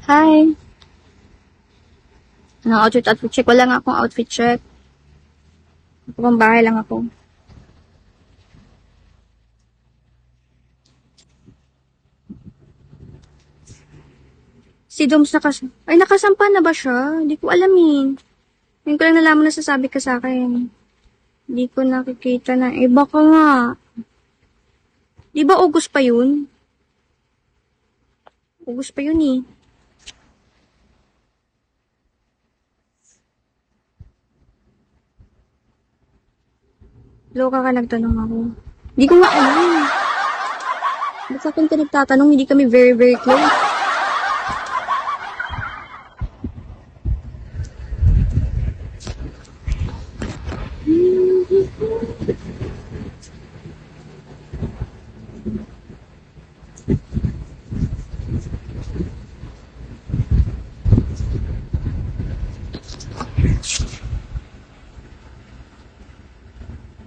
Hi. Ano, outfit check? Wala nga akong outfit check. Pang bahay lang ako. Si Doms nakasampa na ba siya? Hindi ko alam eh. Ngayon ko lang nalaman na sasabi ka sa akin. Hindi ko nakikita na. Eh, baka nga. Di ba August pa yun? August pa yun eh. Loka ka nagtanong ako. Hindi ko nga alam. Ba't sa akin ka nagtatanong? Hindi kami very, very close.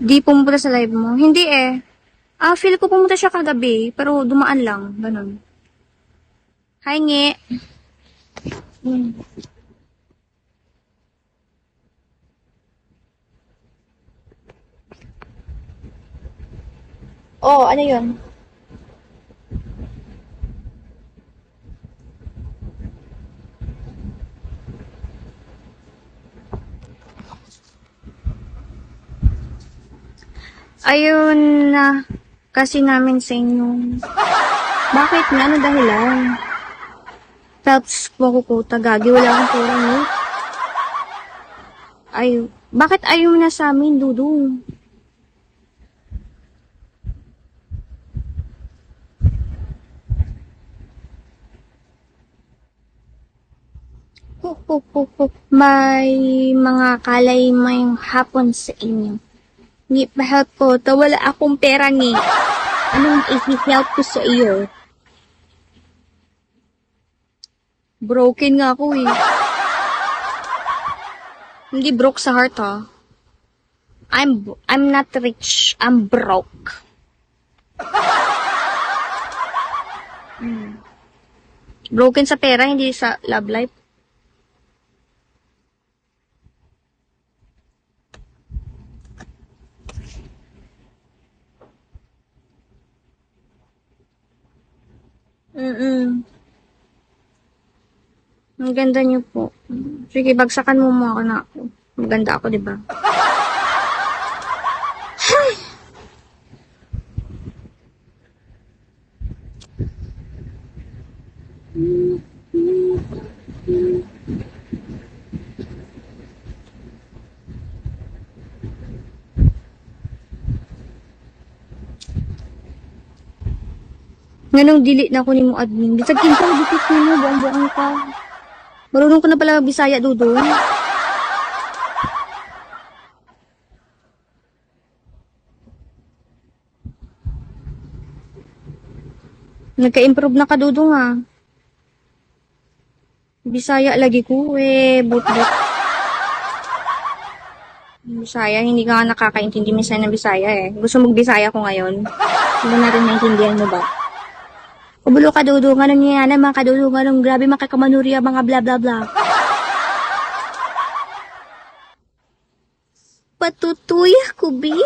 Di pumunta sa live mo? Hindi eh. Feel ko pumunta siya kagabi, pero dumaan lang. Ganun. Hi, nge. Oh, ano yun? Ayun na kasi namin sa inyo. Bakit nga? Ano dahilan? Phelps ko tagagi. Wala akong pera mo. Bakit ayaw na sa amin, Dudong? May mga kalay may hapon sa inyo. Ni pa-help ko, wala akong pera ni. Anong i-help ko sa iyo? Broken nga ako eh. Hindi broke sa heart ha. I'm not rich, I'm broke. Broken sa pera, hindi sa love life. Ang ganda niyo po. Sige, bagsakan mo ako na ako. Maganda ako, di ba? Nganong dili na ako ni mo admin. Bisag kinsa dikit mo, buang-buang ka. Marunong ko na pala Bisaya, Dudong. Nagka-improve na ka, Dudong ah. Bisaya lagi ko eh, but. Bisaya, hindi ka nga nakakaintindi minsan ng Bisaya eh. Gusto mag-Bisaya ko ngayon. Hindi natin maintindihan mo ba? Kubulo ka, Dudong. Anong yan? Mga kadudong, anong grabe makakamanurya, mga bla bla bla. Patutuy ako, B.